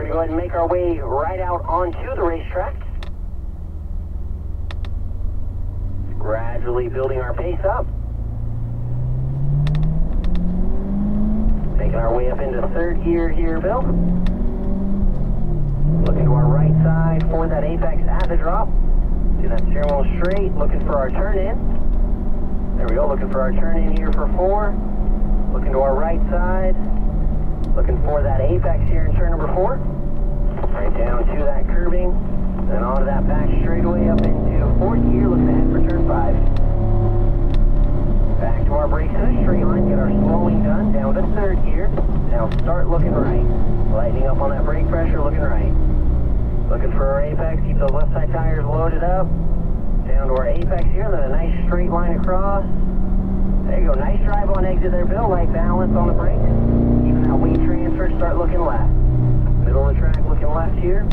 going to go ahead and make our way right out onto the racetrack. Gradually building our pace up. Making our way up into third gear here, Bill. Looking to our right side for that apex at the drop. See that steering wheel straight, looking for our turn in. There we go, looking for our turn in here for 4. Looking to our right side. Looking for that apex here in turn number 4. Right down to that curbing. Then onto that back straightaway up into fourth gear, looking ahead for turn 5. Back to our brakes in a straight line, get our slowing done, down to third gear. Now start looking right. Lightening up on that brake pressure, looking right. Looking for our apex, keep those left side tires loaded up. Down to our apex here, then a nice straight line across. There you go, nice drive on exit there, Bill. Light balance on the brakes. Keeping that weight transfer, start looking left. Middle of the track, looking left here.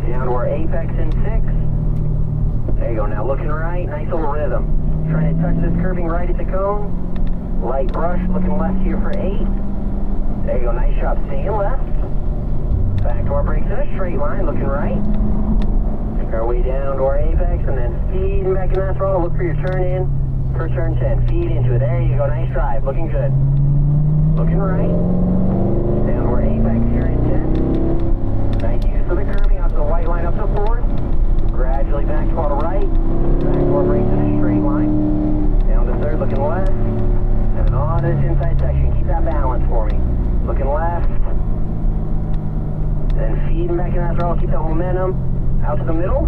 Down to our apex in 6. There you go, now looking right, nice little rhythm. Trying to touch this curving right at the cone. Light brush, looking left here for 8. There you go, nice job, staying left. Back to our brakes in a straight line, looking right. Make our way down to our apex and then feeding back in that throttle. Look for your turn in for turn 10. Feed into it, there you go, nice drive, looking good. Looking right. Down to our apex here in 10. Nice use of the curving out to the white line up to 4. Gradually back to our right. Back to our brakes in a straight line. Down to third, looking left. And then on this inside section. Keep that balance for me. Looking left. Then feeding back in that throttle. Keep that momentum. Out to the middle.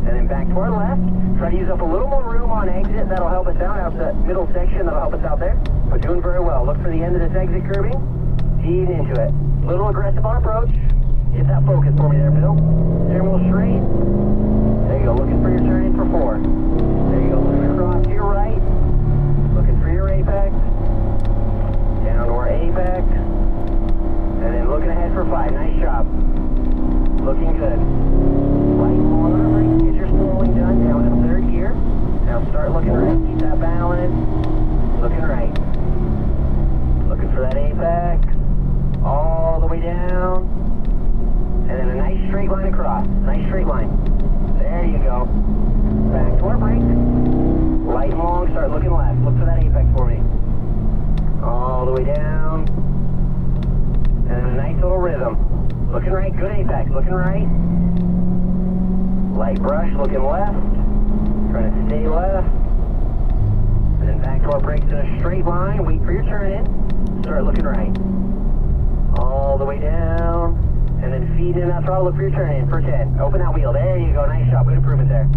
And then back to our left. Try to use up a little more room on exit. That'll help us out. Out to the middle section. That'll help us out there. We're doing very well. Look for the end of this exit curbing. Feed into it. Little aggressive on approach. Get that focus for me there, Bill. Steering wheel straight. There you go, looking for your turn in for 4. There you go, looking across to your right. Looking for your apex. Down to our apex. And then looking ahead for 5. Nice job. Looking good. Light long on the brakes. Get your slowing done. Down to third gear. Now start looking right. Keep that balance. Looking right. Looking for that apex. All the way down. And then a nice straight line across. Nice straight line. There you go. Back to our brakes. Light and long, start looking left. Look for that apex for me. All the way down. And then a nice little rhythm. Looking right, good apex. Looking right. Light brush, looking left. Trying to stay left. And then back to our brakes in a straight line. Wait for your turn in. Start looking right. All the way down. And then feed in that throttle, look for your turn in for 10. Open that wheel, there you go, nice job, good improvement there.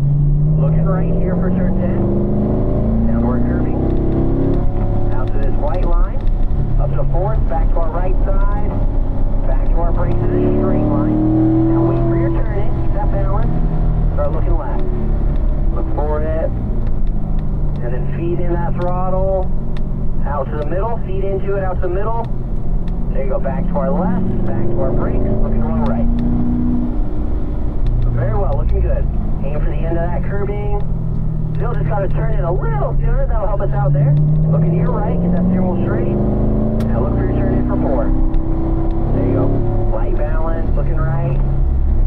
Looking right here for turn 10. Down to our curving. Out to this white line. Up to 4th, back to our right side. Back to our brakes in a straight line. Now wait for your turn in, keep that balance. Start looking left. Look for it. And then feed in that throttle. Out to the middle, feed into it, out to the middle. There you go, back to our left, back to our brakes, looking to our right. Very well, looking good. Aim for the end of that curbing. Still just got to turn in a little sooner, that'll help us out there. Looking to your right, get that steering wheel straight. Now look for your turn in for 4. There you go. Light balance, looking right.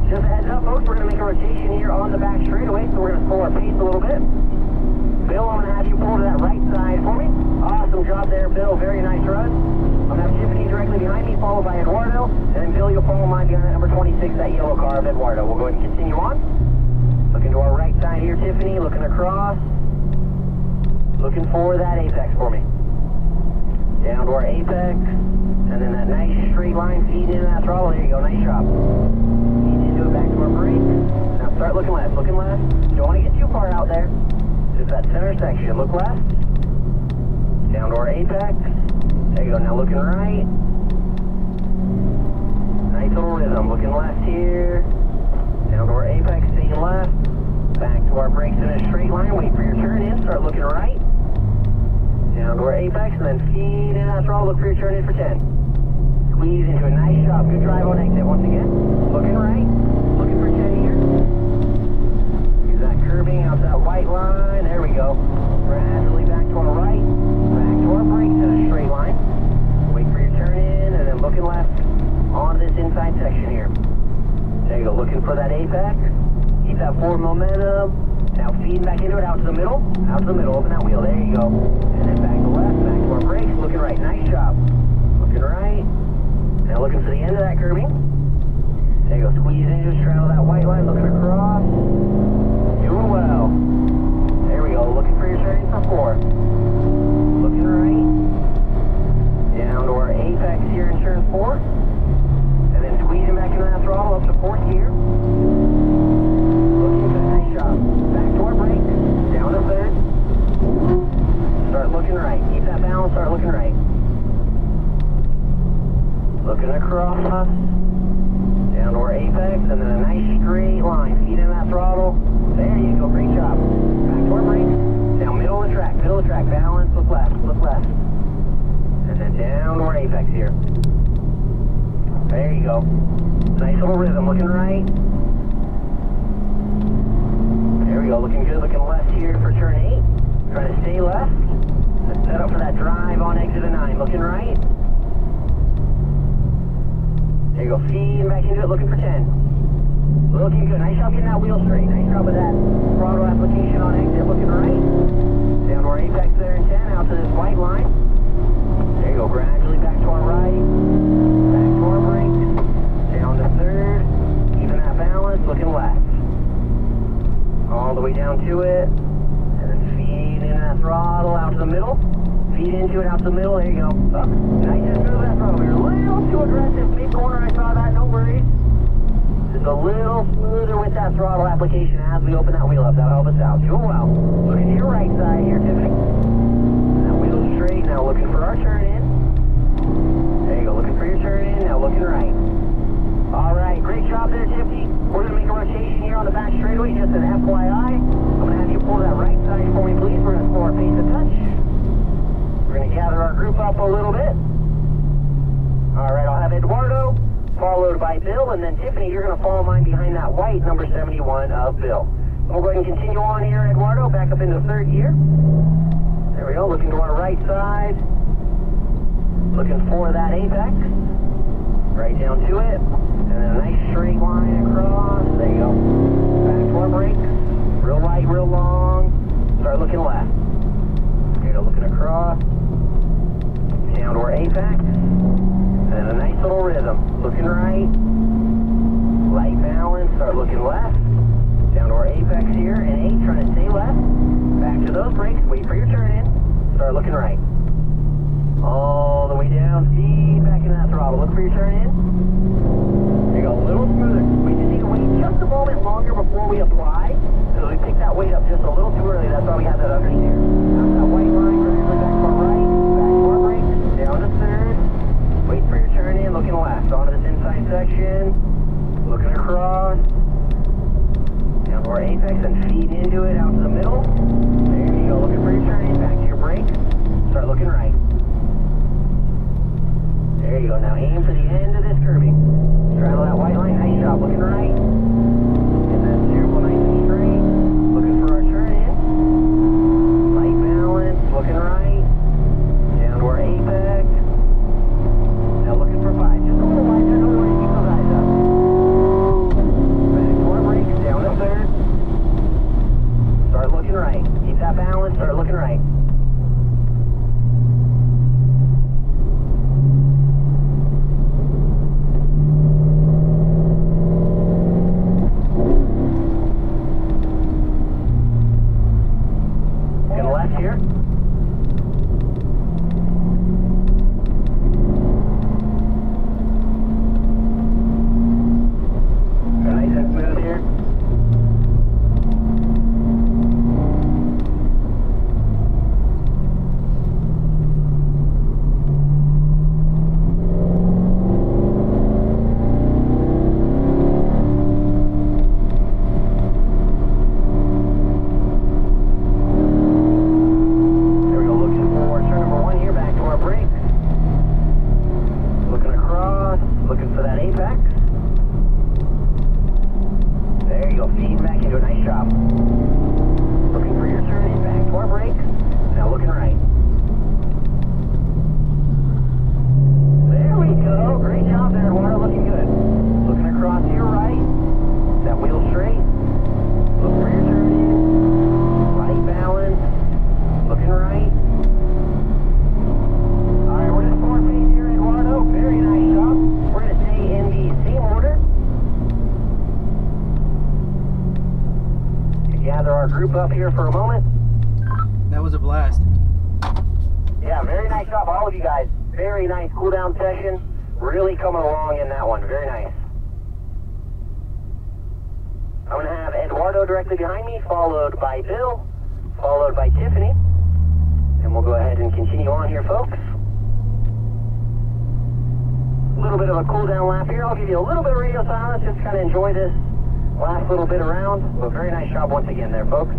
Just a heads up, folks, we're going to make a rotation here on the back straightaway, so we're going to slow our pace a little bit. Bill, I'm going to have you pull to that right side for me. Awesome job there, Bill. Very nice run. I'm going to have Tiffany directly behind me, followed by Eduardo. And then, Bill, you'll follow mine behind that number 26, that yellow car of Eduardo. We'll go ahead and continue on. Looking to our right side here, Tiffany. Looking across. Looking for that apex for me. Down to our apex. And then that nice straight line feed into that throttle. There you go. Nice job. Feed into it, back to our brakes. Now start looking left. Looking left. Don't want to get too far out there. Just that center section. Look left. Down to our apex. There you go. Now looking right. Nice little rhythm. Looking left here. Down to our apex. Staying left. Back to our brakes in a straight line. Wait for your turn in. Start looking right. Down to our apex. And then feed in that throttle. Look for your turn in for 10. Squeeze into a nice job. Good drive on exit once again. Looking right. Looking for 10 here. Use that curving out that white line. There we go. Gradually back to our right. Back to our brakes in a straight line. Wait for your turn in and then looking left on this inside looking for that apex. Keep that forward momentum. Now feeding back into it, out to the middle, open that wheel, there you go. And then back to left, back to our brakes, looking right, nice job. Looking right. Now looking for the end of that curbing. There you go, squeeze in, just straddle that white line, looking across. Doing well. There we go, looking for your turning for 4. Looking right. Down to our apex here in turn 4. And then squeezing back into that throttle up to 4th gear. Looking good, nice job. Back to our brakes, down to 3rd. Start looking right, keep that balance, start looking right. Looking across. Down to our apex, and then a nice straight line. Feed in that throttle. There you go, great job. Back to our brakes. Down middle of the track, balance, look left. And then down to our apex here. There you go. Nice little rhythm, looking right. There we go, looking good, looking left here for turn 8. Trying to stay left. Let's set up for that drive on exit of 9, looking right. There you go, feeding back into it, looking for 10. Looking good, nice job getting that wheel straight. Nice job with that throttle application on exit, looking right. Down to our apex there in 10, out to this white line. There you go, gradually back to our right. Back to our brakes. Down to 3rd. Keeping that balance, looking left. All the way down to it. And then feed in that throttle, out to the middle. Feed into it, out to the middle, there you go. Up. Nice and smooth that throttle. We were a little too aggressive mid-corner, I saw that, no worries. Just a little smoother with that throttle application as we open that wheel up. That'll help us out. Doing well. Looking to your right side here, Tiffany. That wheel's straight, now looking for our turn in. There you go, looking for your turn in, now looking right. Alright, great job there, Tiffany. We're going to make a rotation here on the back straightaway, just an FYI. I'm going to have you pull that right side for me, please. We're going to slow our pace a touch. We're going to gather our group up a little bit. Alright, I'll have Eduardo, followed by Bill, and then Tiffany, you're going to follow mine behind that white, number 71 of Bill. We'll go ahead and continue on here, Eduardo, back up into 3rd gear. There we go, looking to our right side. Looking for that apex. Right down to it. And then a nice straight line across. There you go. Back to our brakes. Real light, real long. Start looking left. There you go, looking across. Down to our apex. And then a nice little rhythm. Looking right. Light balance. Start looking left. Down to our apex here. And 8, trying to stay left. Back to those brakes. Wait for your turn in. Start looking right. All the way down. Feed back into that throttle. Look for your turn in. There you go. A little smoother. We just need to wait just a moment longer before we apply. So we pick that weight up just a little too early. That's why we have that understeer. Down that white line. Gradually back to our right. Back to our brakes. Down to 3rd. Wait for your turn in. Looking left. Onto this inside section. Looking across. Down to our apex and feed into it. Out to the middle. There you go. Looking for your turn in. Back to your brakes. Start looking right. There you go. Now aim for the end of this curving. Straddle that white line. Nice job. Looking right. Get that steerable nice and straight. Looking for our turn in. Light balance. Looking right. Down to our apex. Now looking for 5. Just a little wider. Don't worry. Keep those eyes up. Back to our brakes. Down to 3rd. Start looking right. Keep that balance. Start looking right. our group up here for a moment. That was a blast. Yeah, very nice job, all of you guys. Very nice cool down session. Really coming along in that one. Very nice. I'm going to have Eduardo directly behind me, followed by Bill, followed by Tiffany. And we'll go ahead and continue on here, folks. A little bit of a cool down lap here. I'll give you a little bit of radio silence, just kind of enjoy this last little bit around. But very nice job once again there, folks.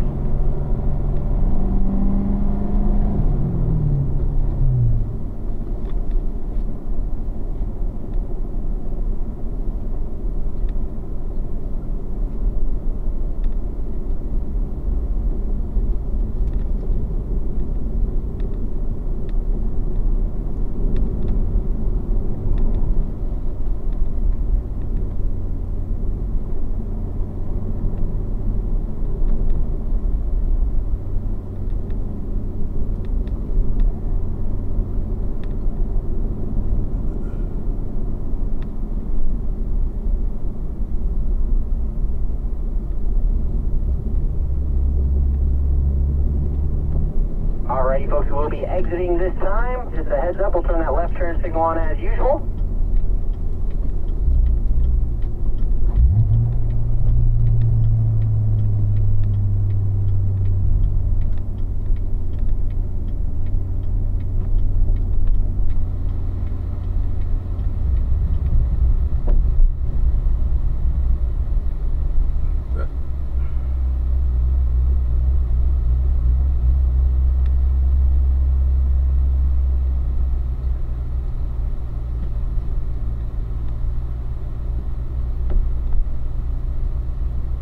Alrighty, folks, we'll be exiting this time. Just a heads up, we'll turn that left turn signal on as usual.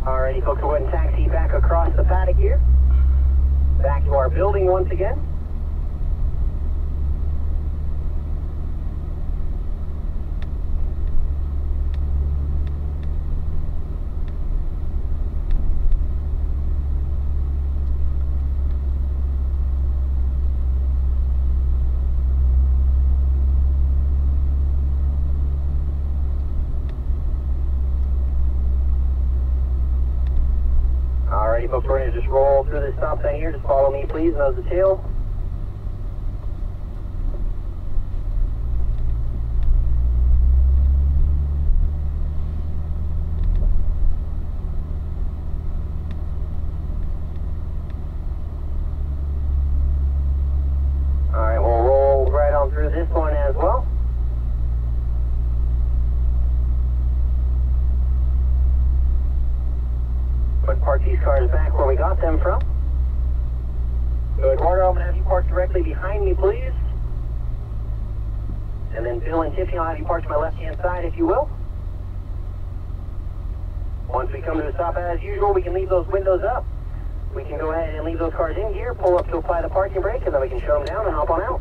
Alrighty, folks, we'll go ahead and taxi back across the paddock here. Back to our building once again. Alrighty, folks, we're going to just roll through this stop sign here. Just follow me, please. Nose to tail. Alright, we'll roll right on through this one as well. But park these cars back where we got them from. So Eduardo, I'm going to have you park directly behind me, please. And then Bill and Tiffany, I'll have you park to my left-hand side, if you will. Once we come to a stop, as usual, we can leave those windows up. We can go ahead and leave those cars in gear, pull up to apply the parking brake, and then we can shut them down and hop on out.